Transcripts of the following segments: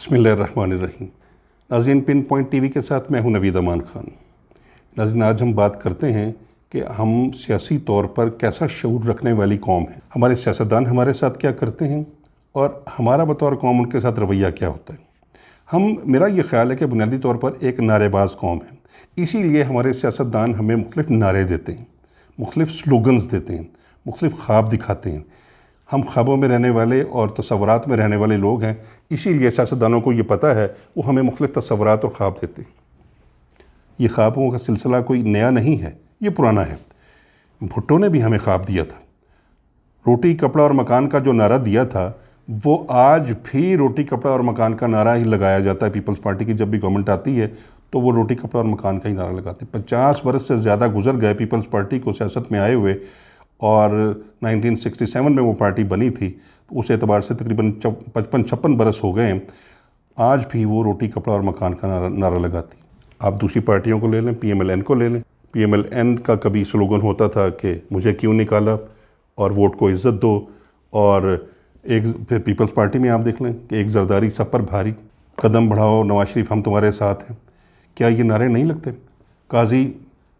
बिस्मिल्लाहिर्रहमानिर्रहीम। नाज़रीन, pin point TV के साथ मैं हूं नवीद अमान ख़ान। नाज़रीन, आज हम बात करते हैं कि हम सियासी तौर पर कैसा शऊर रखने वाली कौम है, हमारे सियासतदान हमारे साथ क्या करते हैं और हमारा बतौर कौम उनके साथ रवैया क्या होता है। मेरा ये ख्याल है कि बुनियादी तौर पर एक नारेबाज कौम है, इसीलिए हमारे सियासतदान हमें मुख्तलिफ नारे देते हैं, मुख्तलिफ स्लोगन्स देते हैं, मुख्तलिफ ख्वाब दिखाते हैं। हम ख्वाबों में रहने वाले और तसव्वुरात में रहने वाले लोग हैं, इसीलिए सियासतदानों को ये पता है, वो हमें मुख्तलिफ तसव्वुरात और ख्वाब देते हैं। ये ख्वाबों का सिलसिला कोई नया नहीं है, ये पुराना है। भुट्टो ने भी हमें ख्वाब दिया था। रोटी कपड़ा और मकान का जो नारा दिया था, वो आज भी रोटी कपड़ा और मकान का नारा ही लगाया जाता है। पीपल्स पार्टी की जब भी गवर्नमेंट आती है तो वो रोटी कपड़ा और मकान का ही नारा लगाते हैं। 50 बरस से ज़्यादा गुजर गए पीपल्स पार्टी को सियासत में आए हुए, और 1967 में वो पार्टी बनी थी, तो उस एतबार से तकरीबन 55-56 बरस हो गए हैं। आज भी वो रोटी कपड़ा और मकान का नारा लगाती। आप दूसरी पार्टियों को ले लें, PMLN को ले लें। PMLN का कभी स्लोगन होता था कि मुझे क्यों निकाला और वोट को इज़्ज़त दो, और फिर पीपल्स पार्टी में आप देख लें कि एक जरदारी सब पर भारी, कदम बढ़ाओ नवाज शरीफ हम तुम्हारे साथ हैं। क्या ये नारे नहीं लगते? काजी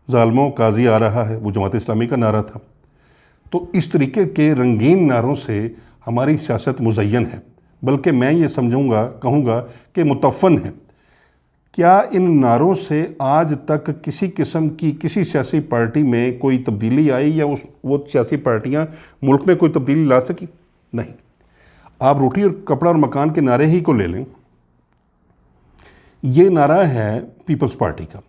ज़ालिमों काजी आ रहा है, वो जमात इस्लामी का नारा था। तो इस तरीके के रंगीन नारों से हमारी सियासत मुज़य्यन है, बल्कि मैं ये कहूँगा कि मुतफ़्फ़न है। क्या इन नारों से आज तक किसी किस्म की किसी सियासी पार्टी में कोई तब्दीली आई, या वो सियासी पार्टियाँ मुल्क में कोई तब्दीली ला सकी? नहीं। आप रोटी और कपड़ा और मकान के नारे ही को ले लें। ये नारा है पीपल्स पार्टी का।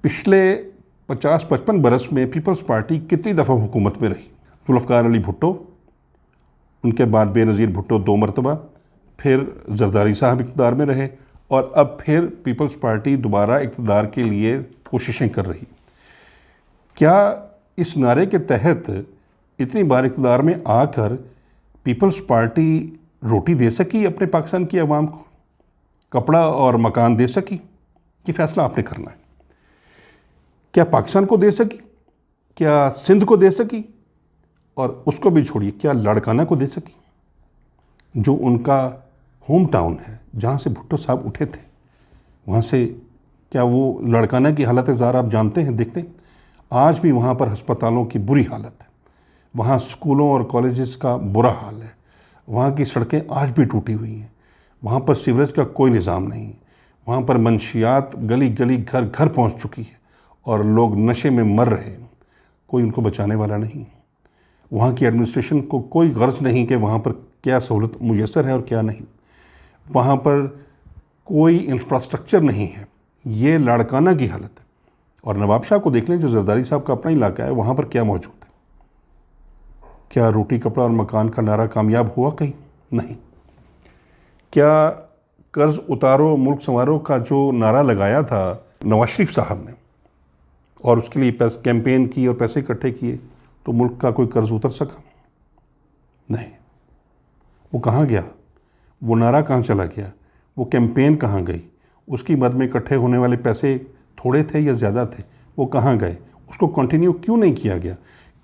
पिछले 50-55 बरस में पीपल्स पार्टी कितनी दफ़ा हुकूमत में रही? जुल्फ़िकार अली भुट्टो, उनके बाद बेनज़ीर भुट्टो 2 मरतबा, फिर जरदारी साहब इक़्तिदार में रहे, और अब फिर पीपल्स पार्टी दोबारा इक़्तिदार के लिए कोशिशें कर रही। क्या इस नारे के तहत इतनी बार इक़्तिदार में आकर पीपल्स पार्टी रोटी दे सकी अपने पाकिस्तान की आवाम को, कपड़ा और मकान दे सकी? ये फ़ैसला आपने करना है। क्या पाकिस्तान को दे सकी? क्या सिंध को दे सकी? और उसको भी छोड़िए, क्या लाड़काना को दे सकी, जो उनका होम टाउन है, जहाँ से भुट्टो साहब उठे थे? वहाँ से क्या वो लाड़काना की हालत ज़ार आप जानते हैं, देखते हैं? आज भी वहाँ पर हस्पतालों की बुरी हालत है, वहाँ स्कूलों और कॉलेजेस का बुरा हाल है, वहाँ की सड़कें आज भी टूटी हुई हैं, वहाँ पर सीवरेज का कोई निज़ाम नहीं है, वहाँ पर मंशियात गली गली घर घर पहुँच चुकी है और लोग नशे में मर रहे हैं, कोई उनको बचाने वाला नहीं। वहाँ की एडमिनिस्ट्रेशन को कोई गर्ज नहीं कि वहाँ पर क्या सहूलत मुयस्सर है और क्या नहीं। वहाँ पर कोई इंफ्रास्ट्रक्चर नहीं है। ये लाड़काना की हालत है। और नवाब शाह को देख लें, जो जरदारी साहब का अपना इलाका है, वहाँ पर क्या मौजूद है? क्या रोटी कपड़ा और मकान का नारा कामयाब हुआ कहीं? नहीं। क्या कर्ज उतारो मुल्क संवारो का जो नारा लगाया था नवाज शरीफ साहब ने, और उसके लिए कैंपेन की और पैसे इकट्ठे किए, तो मुल्क का कोई कर्ज उतर सका? नहीं। वो कहाँ गया? वो नारा कहाँ चला गया? वो कैंपेन कहाँ गई? उसकी मद में इकट्ठे होने वाले पैसे थोड़े थे या ज़्यादा थे? वो कहाँ गए? उसको कंटिन्यू क्यों नहीं किया गया?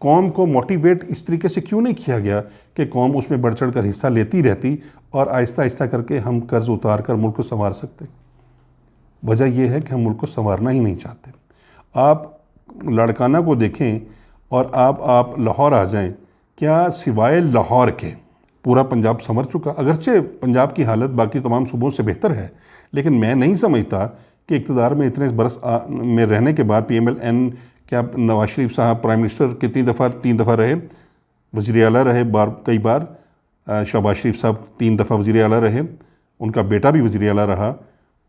कौम को मोटिवेट इस तरीके से क्यों नहीं किया गया कि कौम उसमें बढ़ चढ़ कर हिस्सा लेती रहती और आहिस्ता आहिस्ता करके हम कर्ज उतार कर मुल्क को संवार सकते? वजह यह है कि हम मुल्क को संवारना ही नहीं चाहते। आप लाड़काना को देखें और आप लाहौर आ जाएं, क्या सिवाय लाहौर के पूरा पंजाब संवर चुका? अगरचे पंजाब की हालत बाकी तमाम सूबों से बेहतर है, लेकिन मैं नहीं समझता कि इक़्तिदार में इतने बरस में रहने के बाद PMLN, क्या नवाज शरीफ साहब प्राइम मिनिस्टर कितनी दफ़ा? 3 दफ़ा रहे, वज़ीर आला रहे कई बार। शहबाज शरीफ साहब 3 दफ़ा वज़ीर आला रहे, उनका बेटा भी वज़ीर आला रहा।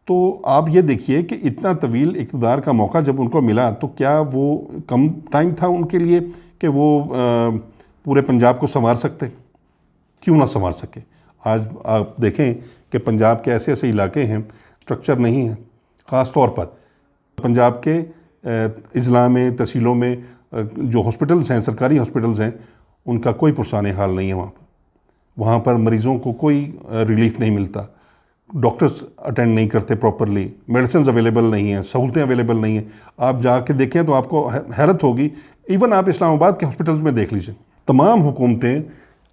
तो आप ये देखिए कि इतना तवील इक़्तिदार का मौका जब उनको मिला, तो क्या वो कम टाइम था उनके लिए कि वो पूरे पंजाब को संवार सकते? क्यों ना संवार सके? आज आप देखें कि पंजाब के ऐसे ऐसे इलाके हैं, स्ट्रक्चर नहीं है। ख़ास तौर पर पंजाब के अज़ला में, तहसीलों में जो हॉस्पिटल्स हैं, सरकारी हॉस्पिटल्स हैं, उनका कोई पुरसाने हाल नहीं है। वहाँ पर मरीज़ों को कोई रिलीफ नहीं मिलता, डॉक्टर्स अटेंड नहीं करते प्रॉपरली, मेडिसिन अवेलेबल नहीं हैं, सहूलतें अवेलेबल नहीं हैं। आप जाके देखें तो आपको हैरत होगी। इवन आप इस्लामाबाद के हॉस्पिटल्स में देख लीजिए, तमाम हुकूमतें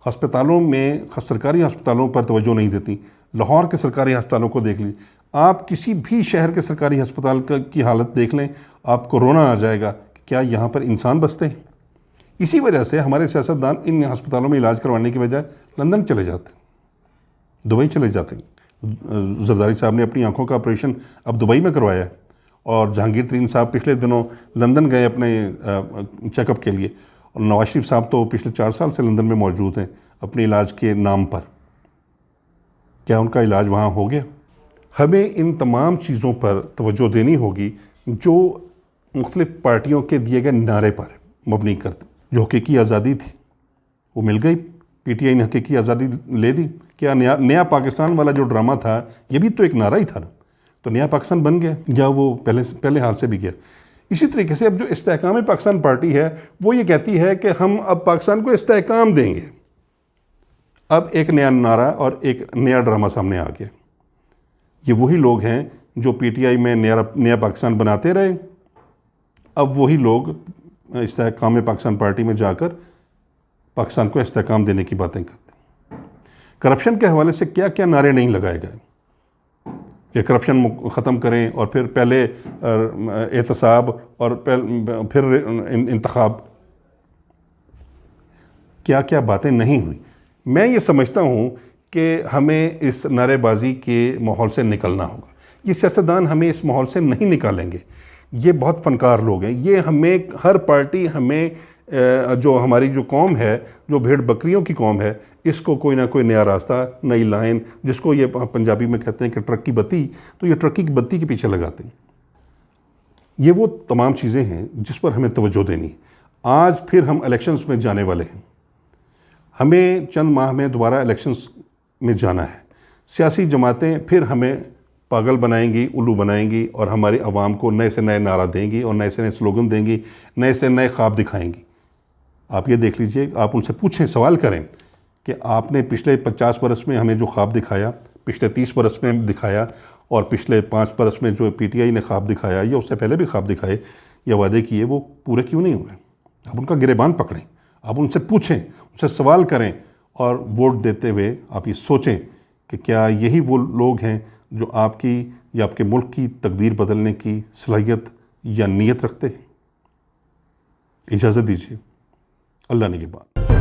हस्पतालों में, सरकारी अस्पतालों पर तवज्जो नहीं देती। लाहौर के सरकारी अस्पतालों को देख लीजिए, आप किसी भी शहर के सरकारी अस्पताल की हालत देख लें, आप कोरोना आ जाएगा कि क्या यहाँ पर इंसान बचते हैं। इसी वजह से हमारे सियासतदान इन अस्पतालों में इलाज करवाने की बजाय लंदन चले जाते हैं, दुबई चले जाते हैं। जरदारी साहब ने अपनी आंखों का ऑपरेशन अब दुबई में करवाया है, और जहांगीर तरीन साहब पिछले दिनों लंदन गए अपने चेकअप के लिए, और नवाज शरीफ साहब तो पिछले 4 साल से लंदन में मौजूद हैं अपने इलाज के नाम पर। क्या उनका इलाज वहाँ हो गया? हमें इन तमाम चीज़ों पर तवज्जो देनी होगी जो मुख्तलिफ पार्टियों के दिए गए नारे पर मबनी करते। जो हकीकी आज़ादी थी वो मिल गई, पीटीआई ने हकीकी आज़ादी ले दी। क्या नया पाकिस्तान वाला जो ड्रामा था ये भी तो एक नारा ही था ना, तो नया पाकिस्तान बन गया या वो पहले हाल से भी गया। इसी तरीके से अब जो इस्तेहकाम पाकिस्तान पार्टी है वो ये कहती है कि हम अब पाकिस्तान को इस्तेहकाम देंगे। अब एक नया नारा और एक नया ड्रामा सामने आ गया। ये वही लोग हैं जो पीटीआई में नया पाकिस्तान बनाते रहे, अब वही लोग इस्तेहकाम पाकिस्तान पार्टी में जाकर पाकिस्तान को इस्तेहकाम देने की बातें करते हैं। करप्शन के हवाले से क्या क्या नारे नहीं लगाए गए कि करप्शन ख़त्म करें, और फिर पहले एहतसाब और फिर इंतखाब, क्या क्या बातें नहीं हुई। मैं ये समझता हूँ कि हमें इस नारेबाजी के माहौल से निकलना होगा। ये सियासतदान हमें इस माहौल से नहीं निकालेंगे। ये बहुत फ़नकार लोग हैं। ये हमें हर पार्टी हमें जो हमारी जो कौम है, जो भेड़ बकरियों की कौम है, इसको कोई ना कोई नया रास्ता, नई लाइन, जिसको ये पंजाबी में कहते हैं कि ट्रक की बत्ती, तो ये ट्रक की बत्ती के पीछे लगाते हैं। ये वो तमाम चीज़ें हैं जिस पर हमें तवज्जो देनी है। आज फिर हम इलेक्शंस में जाने वाले हैं, हमें चंद माह में दोबारा इलेक्शंस में जाना है। सियासी जमातें फिर हमें पागल बनाएंगी, उल्लू बनाएंगी, और हमारी आवाम को नए से नए नारा देंगी और नए से नए स्लोगन देंगी, नए से नए ख्वाब दिखाएंगी। आप ये देख लीजिए, आप उनसे पूछें, सवाल करें कि आपने पिछले 50 बरस में हमें जो ख्वाब दिखाया, पिछले 30 बरस में दिखाया, और पिछले 5 बरस में जो पीटीआई ने ख्वाब दिखाया या उससे पहले भी ख्वाब दिखाए या वादे किए, वो पूरे क्यों नहीं हुए? आप उनका गिरेबान पकड़ें, आप उनसे पूछें, उनसे सवाल करें, और वोट देते हुए आप ये सोचें कि क्या यही वो लोग हैं जो आपकी या आपके मुल्क की तकदीर बदलने की सलाहियत या नीयत रखते हैं। इजाज़त दीजिए। अल्लाह ने के बाद।